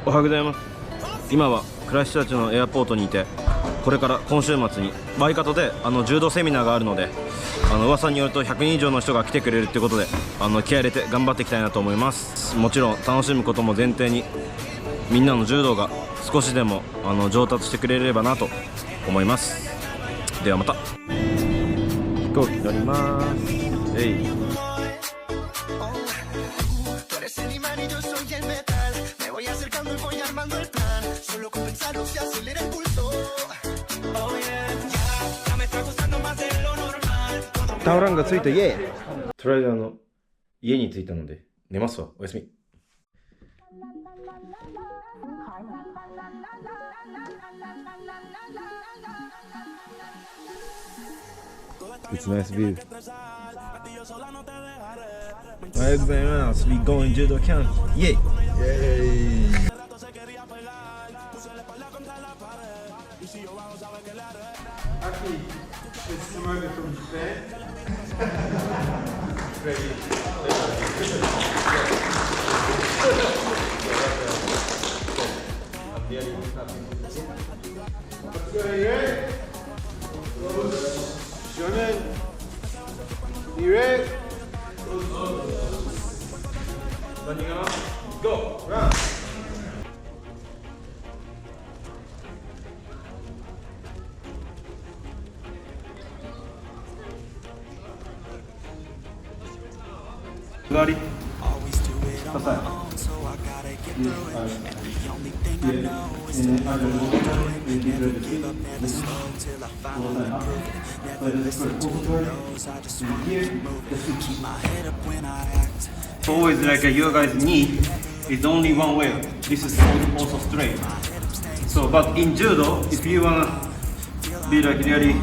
おはようございます。今はクライストチャーチのエアポートにいて、これから今週末にワイカトで柔道セミナーがあるので、噂によると100人以上の人が来てくれるってことで、気合い入れて頑張っていきたいなと思います。もちろん楽しむことも前提に、みんなの柔道が少しでも上達してくれればなと思います。ではまた。飛行機乗ります。タオランがついたイエーイ。とりあえず家に着いたので寝ますわ。おやすみ。It's nice view. おはようございます。We going judo camp. Yay! Yay! Aki, it's Simone from Japan. Ready. Let's go, you ready? Shonen. You ready? Running on. Go. Run. Ready? Always like your guys' knee is only one way. This is also straight. So, but in judo, if you wanna be like really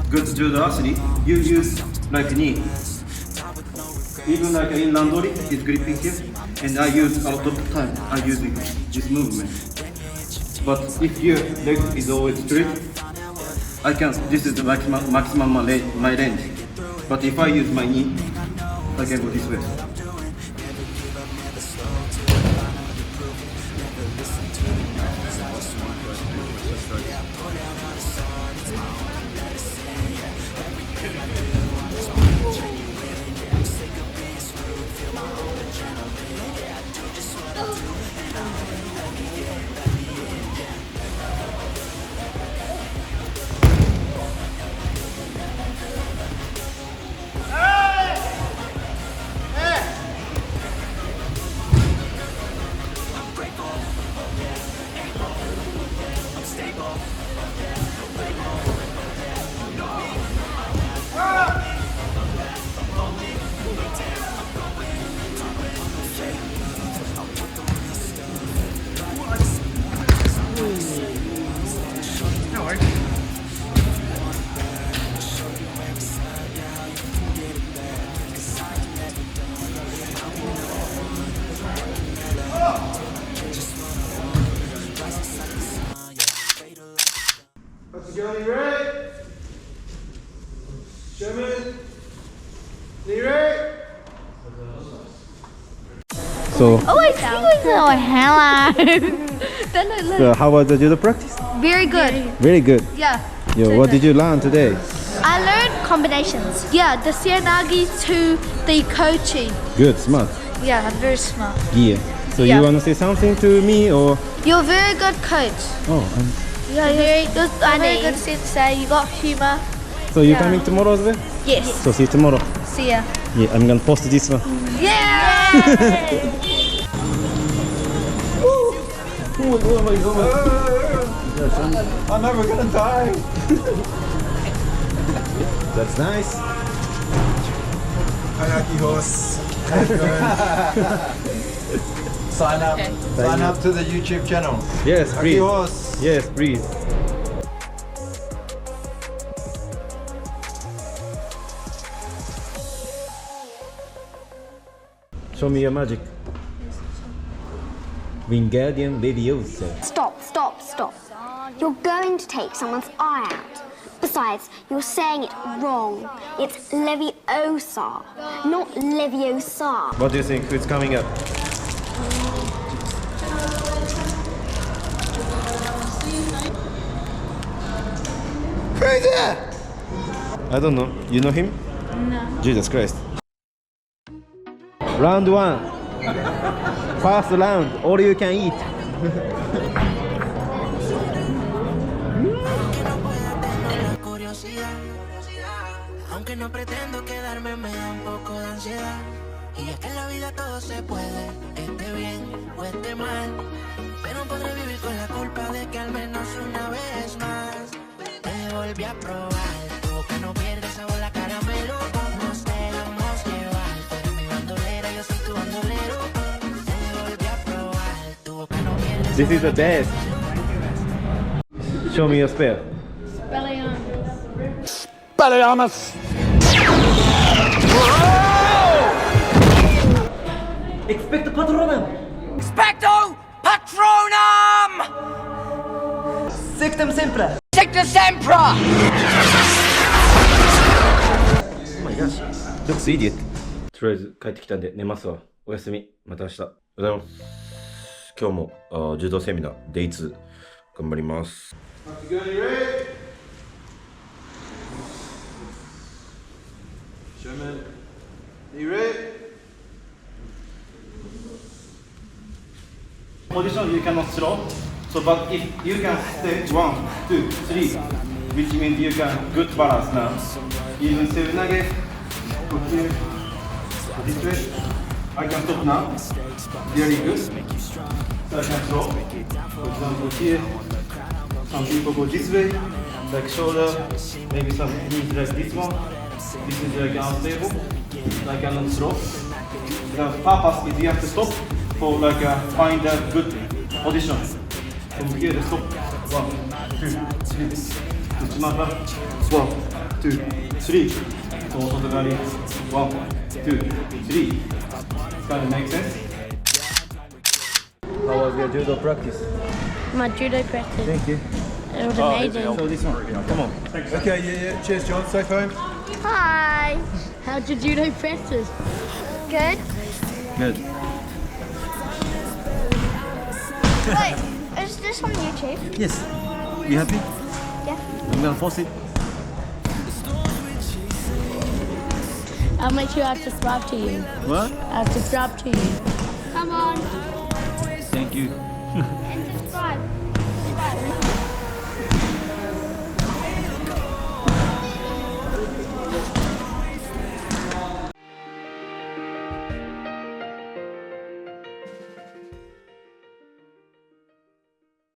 good judo athlete, you use like knee. Even like in landori, it's gripping here, and I use a lot of time. I use this movement. But if your leg is always straight, I can. This is the maximum my range. But if I use my knee, I can go this way. Let's go, you ready? Shaman, you ready? So, Hello. how was the judo practice? Very good. Very good. Yeah. Yo, what did you learn today? I learned combinations. Yeah, the Sianagi to the Kochi. Good, smart. Yeah, I'm very smart. Yeah. So Yeah. you want to say something to me or? You're a very good coach. Oh, Yeah, you're very good sensei. You got humor. so you Yeah. coming tomorrow as well? Yes. So see you tomorrow. See ya. Yeah, I'm gonna post this one. Yeah. I'm never gonna die. That's nice. Hi, Aki horse. Sign up to the YouTube channel. Yes, Aki breathe. horse. Yes, breathe. Show me your magic. Wingardium Leviosa. Stop, stop, stop. You're going to take someone's eye out. Besides, you're saying it wrong. It's Leviosa, not Leviosa. What do you think? Who's coming up? I don't know. You know him? No. Jesus Christ. Round 1. First round. All you can eat. Aunque no pretendo quedarme, me da un poco de ansiedad. Y es que en la vida todo se puede, esté bien o esté mal. Pero podré vivir con la culpa de que al menos una vez más te volví a probar. Tu boca no pierde sabor, la caramelo. Nos dejamos llevar. Tú eres mi bandolera, yo soy tu bandolero. Te volví a probar. Tu boca no pierde sabor. This is the best. Show me your spell. Spelliarmus! Expecto Patronum! Expecto Patronum! Sectum Sempra! Sector Sempra! Oh my gosh. Looks idiot. とりあえず帰ってきたんで寝ますわ。おやすみ。また明日。おはようございます。今日も柔道セミナー Day2 頑張ります。Sherman, are you ready? Position you cannot throw. So, but if you can stay 1, 2, 3, which means you can good balance now. Even seven nage, put here, this way. I can stop now. Very good. So I can throw. For example, here. Some people go this way, like shoulder. Maybe some knees like this one. This is like unstable. I cannot throw. The purpose is you have to stop for like find a good position. From here to stop. 1, 2, 3. 内股。1, 2, 3. そう外側に。1, 2, 3. Kind of make sense? How was your judo practice? My judo practice. Thank you. It was amazing. So this one. Come on. Okay, yeah. Cheers, John. Safe home. Hi. How'd your judo practice? Good. Good. Wait, is this on YouTube? Yes. You happy? Yeah. I'm gonna post it. I'll make sure I subscribe to you. What? I'll subscribe to you. Come on. Thank you.